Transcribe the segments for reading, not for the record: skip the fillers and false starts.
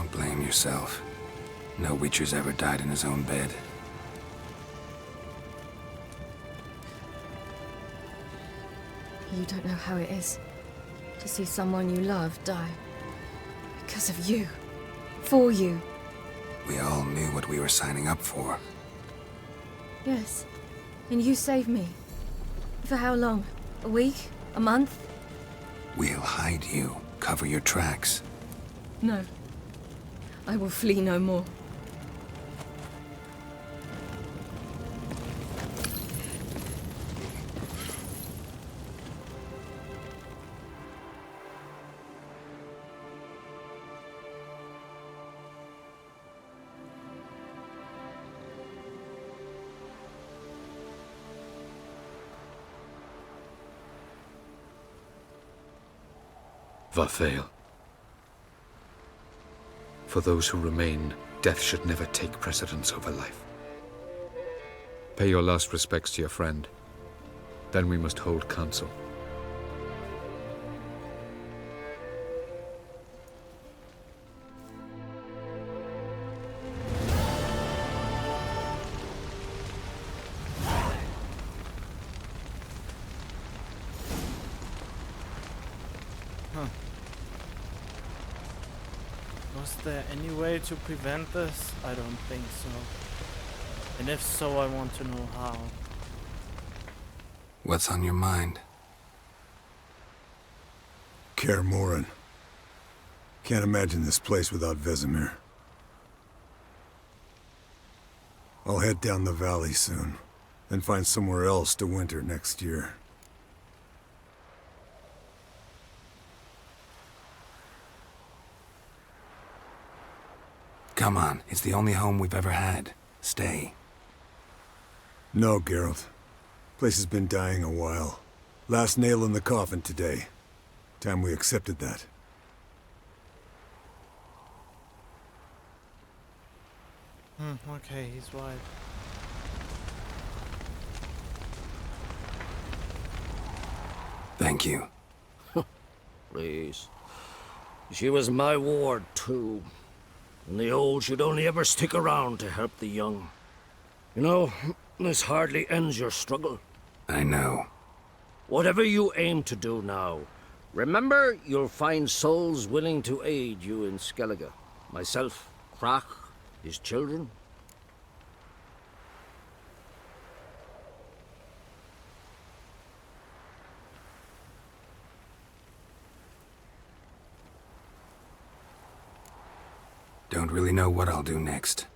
Don't blame yourself. No Witcher's ever died in his own bed. You don't know how it is to see someone you love die. Because of you. For you. We all knew what we were signing up for. Yes. And you saved me. For how long? A week? A month? We'll hide you. Cover your tracks. No. I will flee no more. Varfail. For those who remain, death should never take precedence over life. Pay your last respects to your friend. Then we must hold council. Was there any way to prevent this? I don't think so. And if so, I want to know how. What's on your mind? Kaer Morhen. Can't imagine this place without Vesemir. I'll head down the valley soon, then find somewhere else to winter next year. Come on, it's the only home we've ever had. Stay. No, Geralt. Place has been dying a while. Last nail in the coffin today. Time we accepted that. Okay, he's right. Thank you. Please. She was my ward, too. And the old should only ever stick around to help the young. You know, this hardly ends your struggle. I know. Whatever you aim to do now, remember you'll find souls willing to aid you in Skellige. Myself, Krak, his children. Don't really know what I'll do next.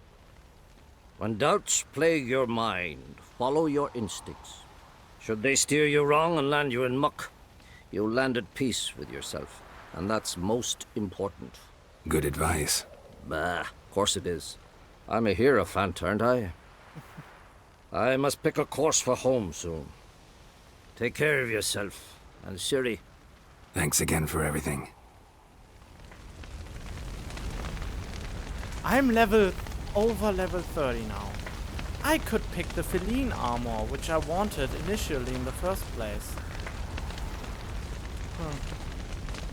When doubts plague your mind, follow your instincts. Should they steer you wrong and land you in muck, you'll land at peace with yourself, and that's most important. Good advice. Bah, of course it is. I'm a hierophant, aren't I? I must pick a course for home soon. Take care of yourself, and Ciri. Thanks again for everything. I'm over level 30 now. I could pick the feline armor, which I wanted initially in the first place.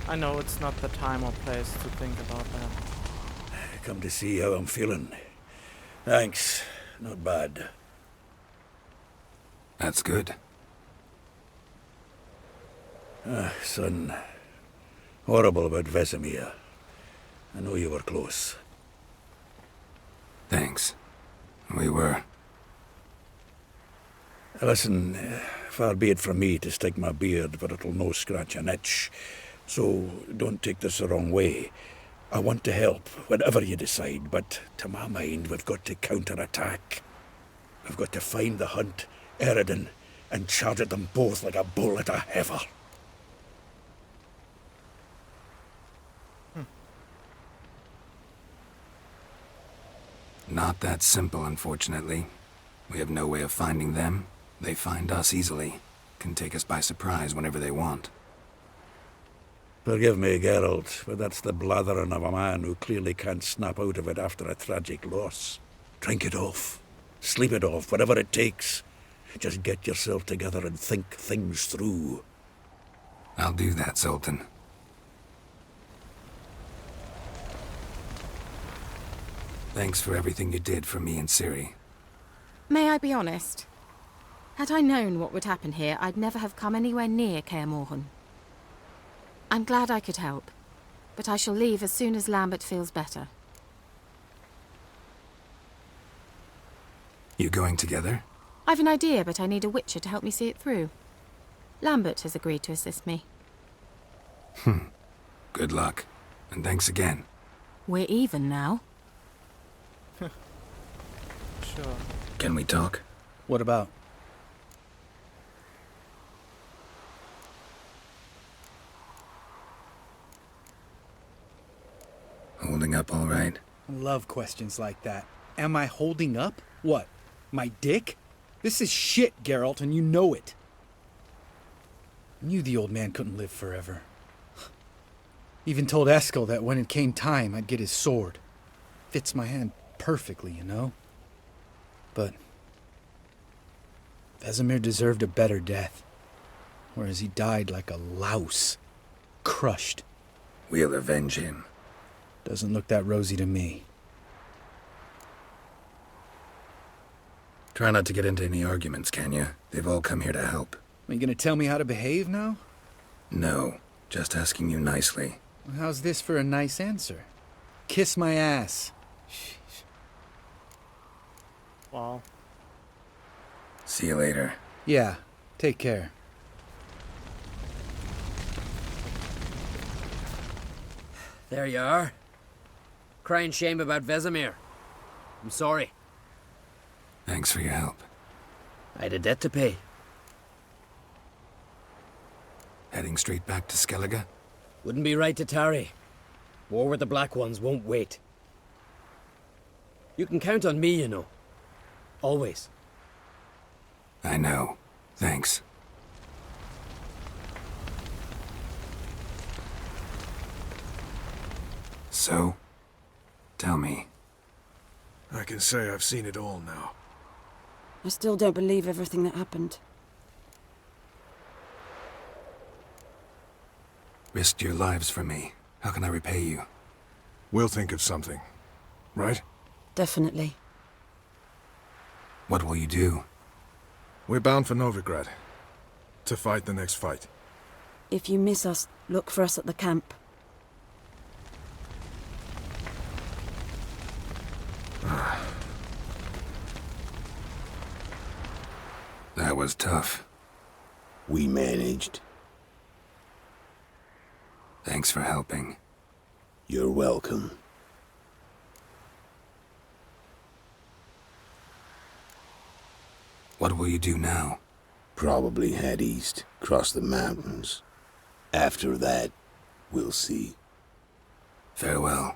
I know it's not the time or place to think about that. Come to see how I'm feeling. Thanks. Not bad. That's good. Son. Horrible about Vesemir. I know you were close. Thanks. We were. Listen, far be it from me to stick my beard, but it'll no scratch an itch. So don't take this the wrong way. I want to help, whatever you decide, but to my mind, we've got to counterattack. We've got to find the hunt, Eredin, and charge at them both like a bull at a heifer. Not that simple, unfortunately. We have no way of finding them. They find us easily. Can take us by surprise whenever they want. Forgive me, Geralt, but that's the blathering of a man who clearly can't snap out of it after a tragic loss. Drink it off. Sleep it off, whatever it takes. Just get yourself together and think things through. I'll do that, Sultan. Thanks for everything you did for me and Ciri. May I be honest? Had I known what would happen here, I'd never have come anywhere near Kaer Morhen. I'm glad I could help, but I shall leave as soon as Lambert feels better. You going together? I've an idea, but I need a witcher to help me see it through. Lambert has agreed to assist me. Good luck, and thanks again. We're even now. Sure. Can we talk? What about? Holding up all right? I love questions like that. Am I holding up? What? My dick? This is shit, Geralt, and you know it. I knew the old man couldn't live forever. Even told Eskel that when it came time, I'd get his sword. Fits my hand perfectly, you know? But Vesemir deserved a better death, whereas he died like a louse, crushed. We'll avenge him. Doesn't look that rosy to me. Try not to get into any arguments, can you? They've all come here to help. Are you gonna tell me how to behave now? No, just asking you nicely. Well, how's this for a nice answer? Kiss my ass. Wow. See you later. Yeah, take care. There you are. Crying shame about Vesemir. I'm sorry. Thanks for your help. I had a debt to pay. Heading straight back to Skellige? Wouldn't be right to tarry. War with the Black Ones won't wait. You can count on me, you know. Always. I know. Thanks. So, tell me. I can say I've seen it all now. I still don't believe everything that happened. Risked your lives for me. How can I repay you? We'll think of something. Right? Definitely. What will you do? We're bound for Novigrad. To fight the next fight. If you miss us, look for us at the camp. That was tough. We managed. Thanks for helping. You're welcome. What will you do now? Probably head east, cross the mountains. After that, we'll see. Farewell.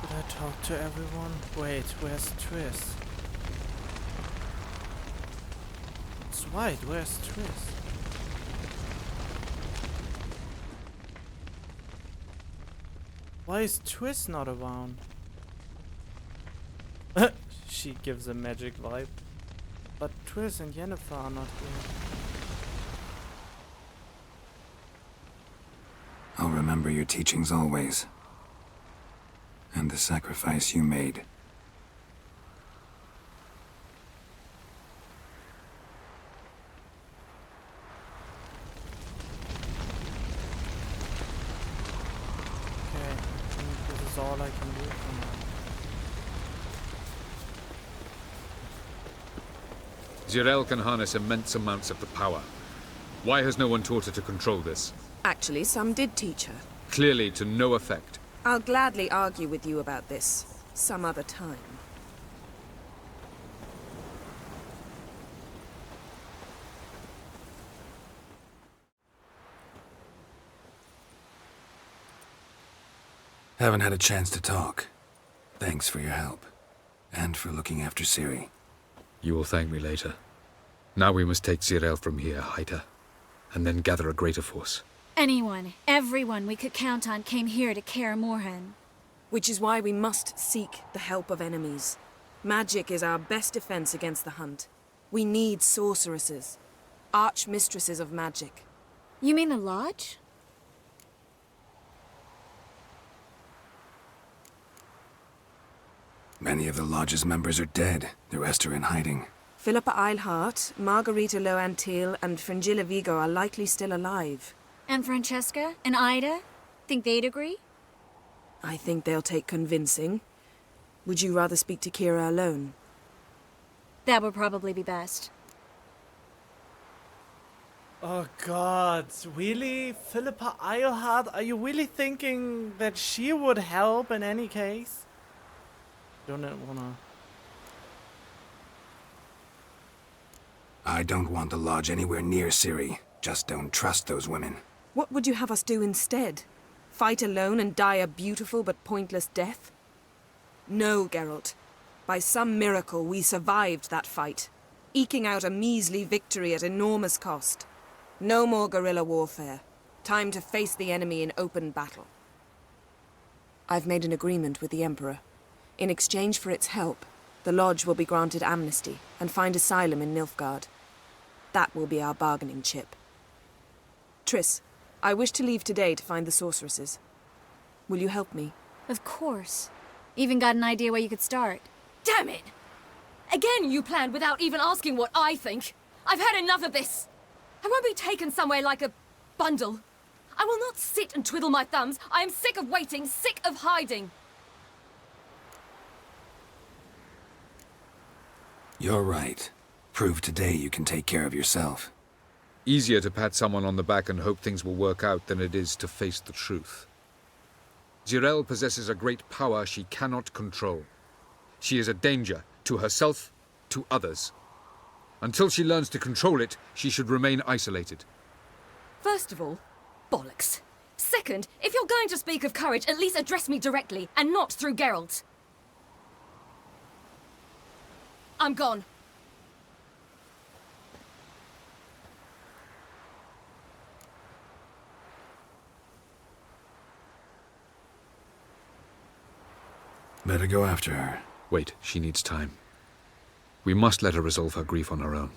Did I talk to everyone? Wait, where's Triss? It's White, where's Triss? Why is Triss not around? She gives a magic vibe. But Triss and Yennefer are not here. I'll remember your teachings always. And the sacrifice you made. Okay, I think this is all I can do for now. Zirel can harness immense amounts of the power. Why has no one taught her to control this? Actually, some did teach her. Clearly to no effect. I'll gladly argue with you about this some other time. Haven't had a chance to talk. Thanks for your help. And for looking after Ciri. You will thank me later. Now we must take Zirel from here, hide her, and then gather a greater force. Anyone, everyone we could count on came here to Kaer Morhen. Which is why we must seek the help of enemies. Magic is our best defense against the hunt. We need sorceresses, archmistresses of magic. You mean the Lodge? Many of the Lodge's members are dead. The rest are in hiding. Philippa Eilhart, Margarita Loantil, and Fringilla Vigo are likely still alive. And Francesca and Ida? Think they'd agree? I think they'll take convincing. Would you rather speak to Kira alone? That would probably be best. Oh god, really? Philippa Eilhart? Are you really thinking that she would help in any case? Don't wanna... I don't want the Lodge anywhere near Ciri. Just don't trust those women. What would you have us do instead? Fight alone and die a beautiful but pointless death? No, Geralt. By some miracle, we survived that fight, eking out a measly victory at enormous cost. No more guerrilla warfare. Time to face the enemy in open battle. I've made an agreement with the Emperor. In exchange for its help, the Lodge will be granted amnesty and find asylum in Nilfgaard. That will be our bargaining chip. Triss, I wish to leave today to find the sorceresses. Will you help me? Of course. Even got an idea where you could start. Damn it! Again you planned without even asking what I think. I've had enough of this. I won't be taken somewhere like a bundle. I will not sit and twiddle my thumbs. I am sick of waiting, sick of hiding. You're right. Prove today you can take care of yourself. Easier to pat someone on the back and hope things will work out than it is to face the truth. Zirel possesses a great power she cannot control. She is a danger to herself, to others. Until she learns to control it, she should remain isolated. First of all, bollocks. Second, if you're going to speak of courage, at least address me directly, and not through Geralt. I'm gone. Better go after her. Wait, she needs time. We must let her resolve her grief on her own.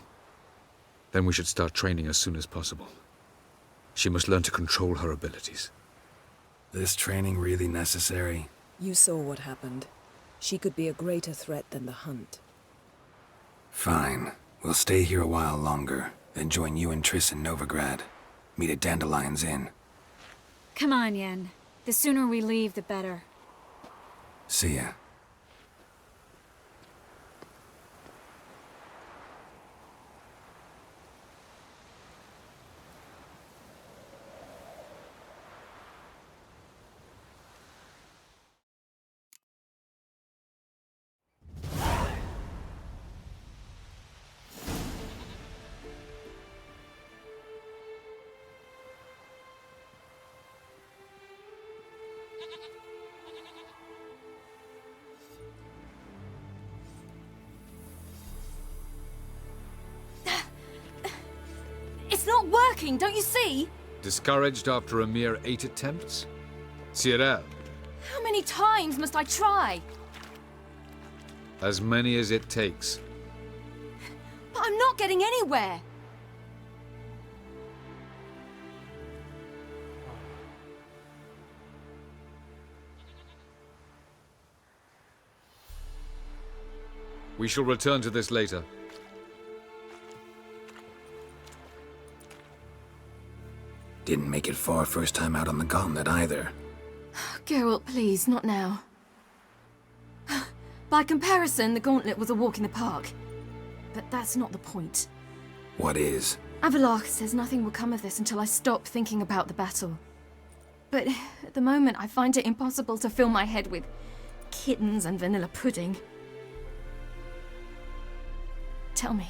Then we should start training as soon as possible. She must learn to control her abilities. This training really necessary? You saw what happened. She could be a greater threat than the Hunt. Fine. We'll stay here a while longer, then join you and Triss in Novigrad. Meet at Dandelion's Inn. Come on, Yen. The sooner we leave, the better. See ya. It's not working, don't you see? Discouraged after a mere 8 attempts? Cyril, How many times must I try? as many as it takes. But I'm not getting anywhere. We shall return to this later. Didn't make it far first time out on the gauntlet either. Geralt, please, not now. By comparison, the gauntlet was a walk in the park. But that's not the point. What is? Avallac'h says nothing will come of this until I stop thinking about the battle. But at the moment, I find it impossible to fill my head with kittens and vanilla pudding. Tell me,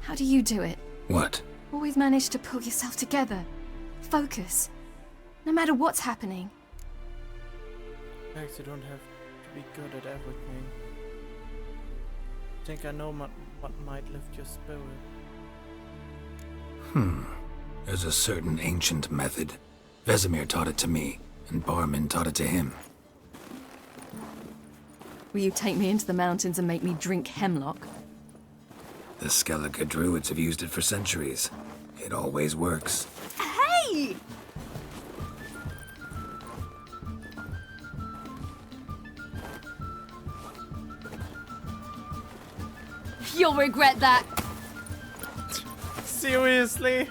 how do you do it? What? Always manage to pull yourself together. Focus. No matter what's happening. Max, you don't have to be good at everything. I think I know what might lift your spirit. There's a certain ancient method. Vesemir taught it to me, and Barman taught it to him. Will you take me into the mountains and make me drink hemlock? The Skellige druids have used it for centuries. It always works. Hey! You'll regret that. Seriously?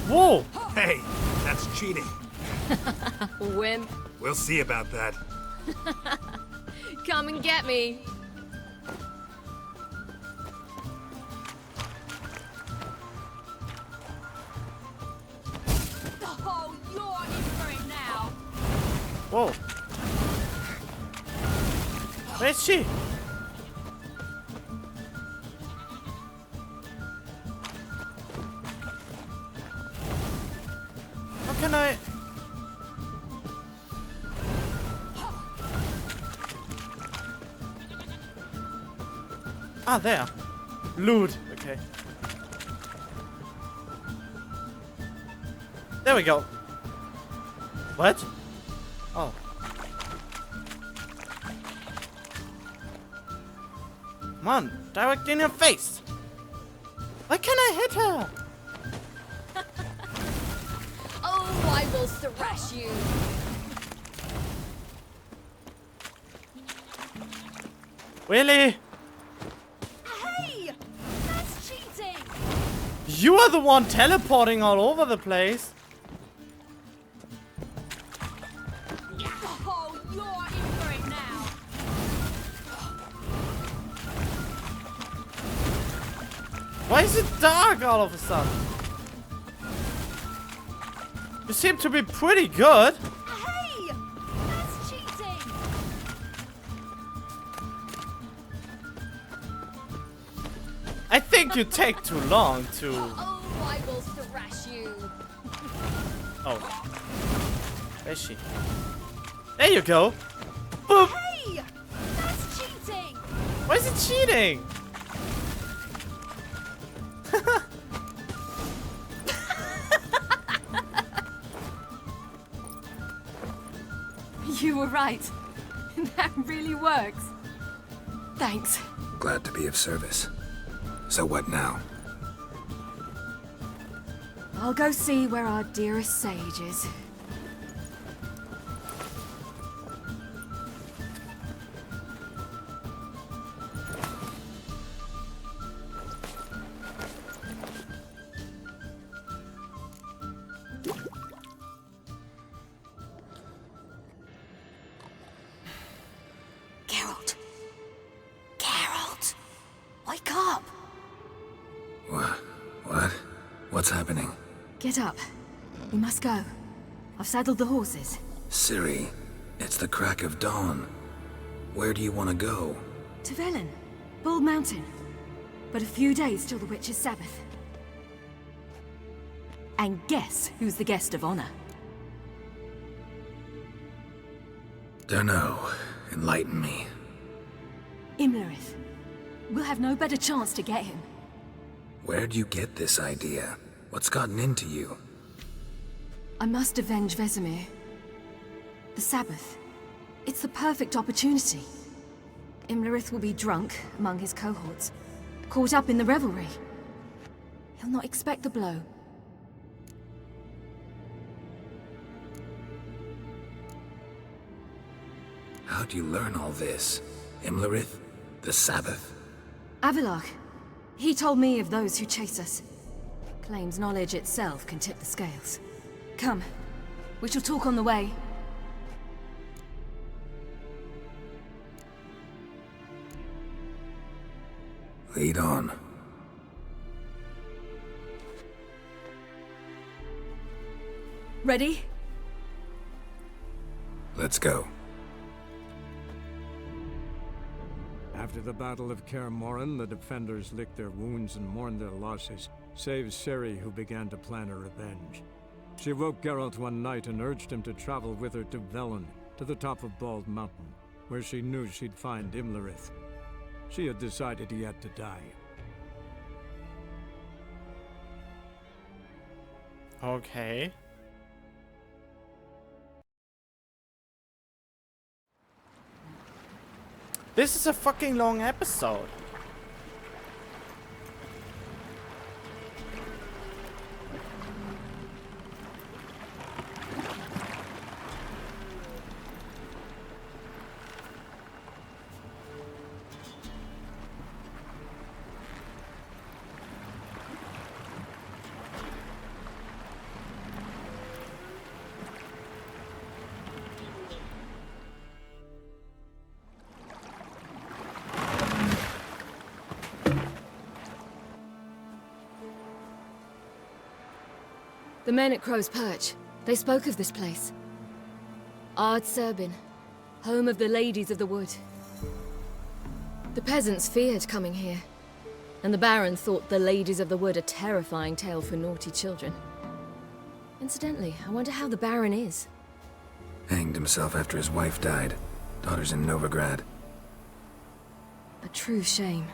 Whoa! Hey, that's cheating. Wimp. We'll see about that. Come and get me. Oh, you're in for it now. Whoa. Where's she? How can I... Ah, there. Loot. Okay. There we go. What? Oh. Come on, direct in her face. Why can't I hit her? Oh, I will thrash you. Really? Hey! That's cheating! You are the one teleporting all over the place. Oh, you're in for it now. Why is it dark all of a sudden? You seem to be pretty good. Hey! That's cheating! I think you take too long to... Oh, I will thrash you. Oh. Where's she? There you go. Boop. Hey! That's cheating! Why is it cheating? You were right. That really works. Thanks. Glad to be of service. So what now? I'll go see where our dearest sage is. Geralt. Geralt. Wake up. What? What's happening? Get up. We must go. I've saddled the horses. Ciri, it's the crack of dawn. Where do you want to go? To Velen. Bald Mountain. But a few days till the Witch's Sabbath. And guess who's the guest of honor? Dunno. Enlighten me. Imlerith. We'll have no better chance to get him. Where'd you get this idea? What's gotten into you? I must avenge Vesemir. The Sabbath. It's the perfect opportunity. Imlerith will be drunk among his cohorts, caught up in the revelry. He'll not expect the blow. How'd you learn all this? Imlerith? The Sabbath? Avilark. He told me of those who chase us. Claims knowledge itself can tip the scales. Come. We shall talk on the way. Lead on. Ready? Let's go. After the Battle of Kaer, the defenders licked their wounds and mourned their losses, save Ciri, who began to plan her revenge. She woke Geralt one night and urged him to travel with her to Velen, to the top of Bald Mountain, where she knew she'd find Imlerith. She had decided he had to die. Okay. This is a fucking long episode. The men at Crow's Perch, they spoke of this place. Ard Serbin, home of the Ladies of the Wood. The peasants feared coming here, and the Baron thought the Ladies of the Wood a terrifying tale for naughty children. Incidentally, I wonder how the Baron is. Hanged himself after his wife died. Daughter's in Novigrad. A true shame.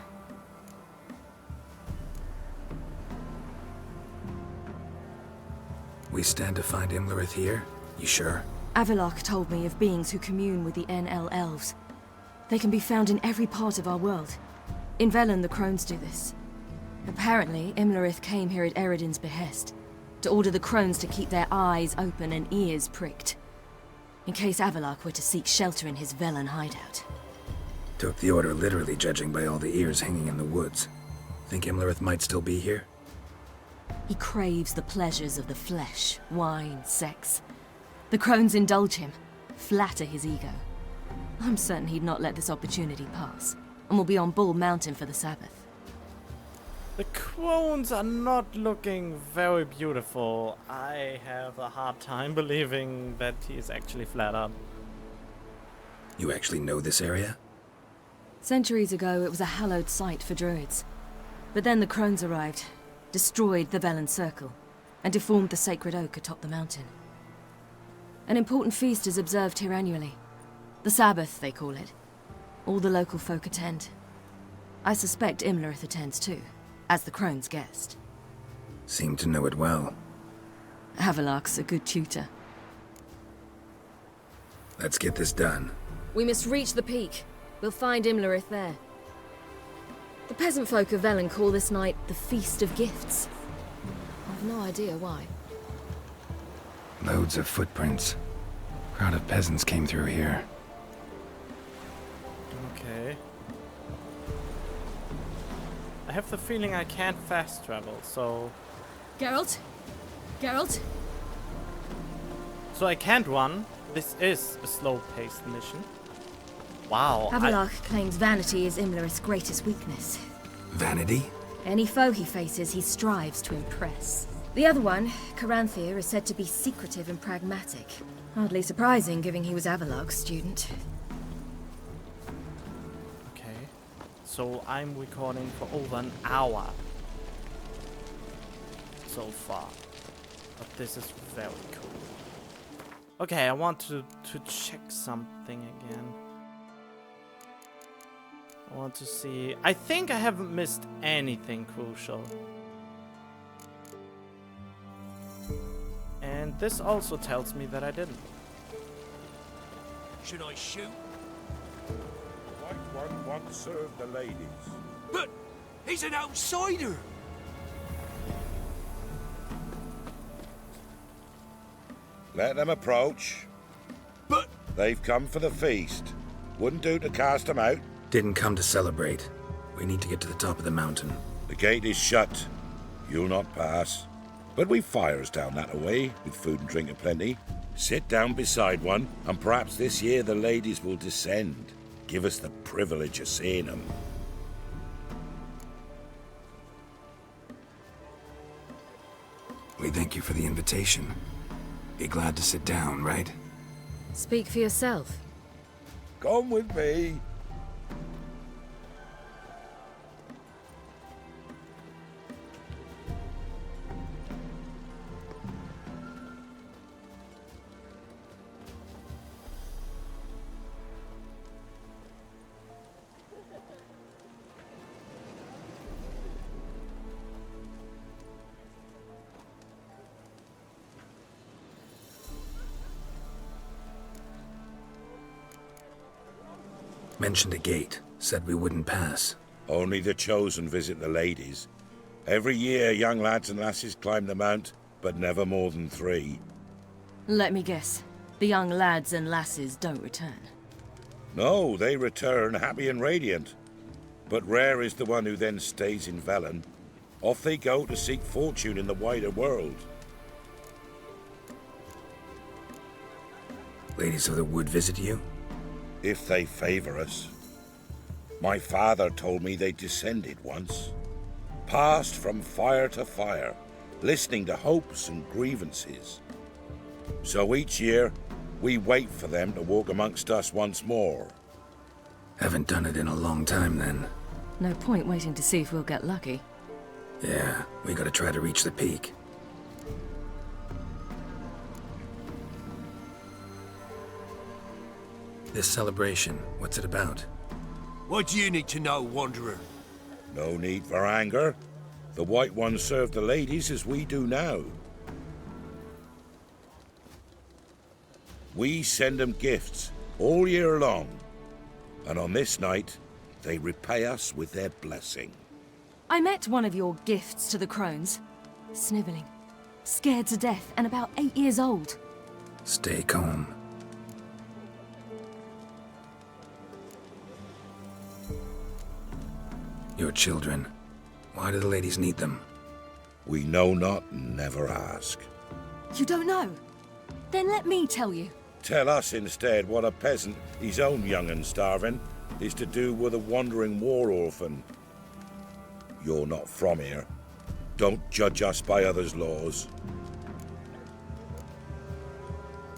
We stand to find Imlerith here? You sure? Avalok told me of beings who commune with the NL elves. They can be found in every part of our world. In Velen, the crones do this. Apparently, Imlerith came here at Eredin's behest, to order the crones to keep their eyes open and ears pricked, in case Avalok were to seek shelter in his Velen hideout. Took the order literally, judging by all the ears hanging in the woods. Think Imlerith might still be here? He craves the pleasures of the flesh, wine, sex. The crones indulge him, flatter his ego. I'm certain he'd not let this opportunity pass, and will be on Bull Mountain for the Sabbath. The crones are not looking very beautiful. I have a hard time believing that he is actually flattered. You actually know this area? Centuries ago, it was a hallowed site for druids. But then the crones arrived, destroyed the Velen Circle, and deformed the sacred oak atop the mountain. An important feast is observed here annually. The Sabbath, they call it. All the local folk attend. I suspect Imlerith attends too, as the crone's guest. Seem to know it well. Avalok's a good tutor. Let's get this done. We must reach the peak. We'll find Imlerith there. The peasant folk of Velen call this night the Feast of Gifts. I've no idea why. Loads of footprints. Crowd of peasants came through here. Okay. I have the feeling I can't fast travel, so... Geralt? Geralt? So I can't run. This is a slow-paced mission. Wow. Avalok claims vanity is Imlerith's greatest weakness. Vanity? Any foe he faces, he strives to impress. The other one, Caranthir, is said to be secretive and pragmatic. Hardly surprising, given he was Avalok's student. Okay. So I'm recording for over an hour so far. But this is very cool. Okay, I want to check something again. I want to see... I think I haven't missed anything crucial. And this also tells me that I didn't. Should I shoot? White one once served the ladies. But he's an outsider! Let them approach. But... They've come for the feast. Wouldn't do to cast them out. Didn't come to celebrate. We need to get to the top of the mountain. The gate is shut. You'll not pass. But we've fires down that away, with food and drink aplenty. Sit down beside one, and perhaps this year the ladies will descend. Give us the privilege of seeing them. We thank you for the invitation. Be glad to sit down, right? Speak for yourself. Come with me. Mentioned a gate. Said we wouldn't pass. Only the chosen visit the ladies. Every year, young lads and lasses climb the mount, but never more than 3. Let me guess. The young lads and lasses don't return. No, they return happy and radiant. But rare is the one who then stays in Velen. Off they go to seek fortune in the wider world. Ladies of the Wood visit you? If they favor us. My father told me they descended once. Passed from fire to fire. listening to hopes and grievances. So each year, we wait for them to walk amongst us once more. Haven't done it in a long time, then. No point waiting to see if we'll get lucky. Yeah, we gotta try to reach the peak. This celebration, what's it about? What do you need to know, Wanderer? No need for anger. The White Ones serve the ladies as we do now. We send them gifts all year long, and on this night, they repay us with their blessing. I met one of your gifts to the crones. Snivelling. Scared to death and about 8 years old. Stay calm. Your children. Why do the ladies need them? We know not and never ask. You don't know? Then let me tell you. Tell us instead what a peasant, his own young and starving, is to do with a wandering war orphan. You're not from here. Don't judge us by others' laws.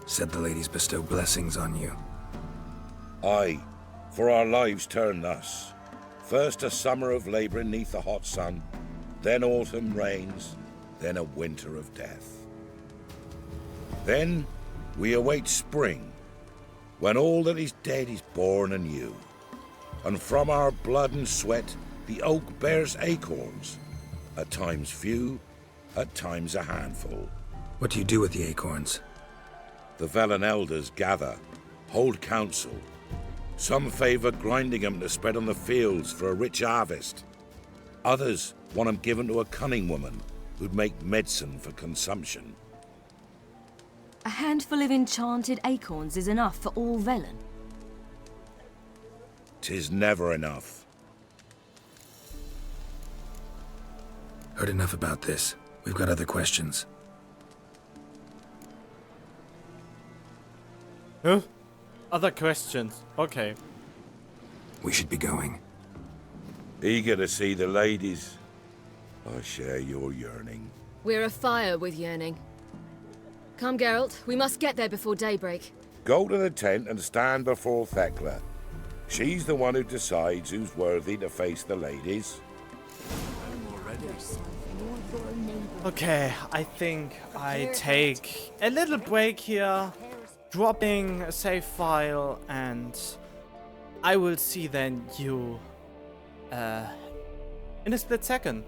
Said the ladies bestow blessings on you. Aye, for our lives turn thus. First a summer of labouring neath the hot sun, then autumn rains, then a winter of death. Then we await spring, when all that is dead is born anew. And from our blood and sweat the oak bears acorns, at times few, at times a handful. What do you do with the acorns? The Velen elders gather, hold council. Some favour grinding them to spread on the fields for a rich harvest. Others want them given to a cunning woman who'd make medicine for consumption. A handful of enchanted acorns is enough for all Velen. 'Tis never enough. Heard enough about this. We've got other questions. Huh? Other questions. Okay. We should be going. Eager to see the ladies. I share your yearning. We're afire with yearning. Come, Geralt. We must get there before daybreak. Go to the tent and stand before Thekla. She's the one who decides who's worthy to face the ladies. Okay, I think I take a little break here, dropping a save file, and I will see then you in a split second.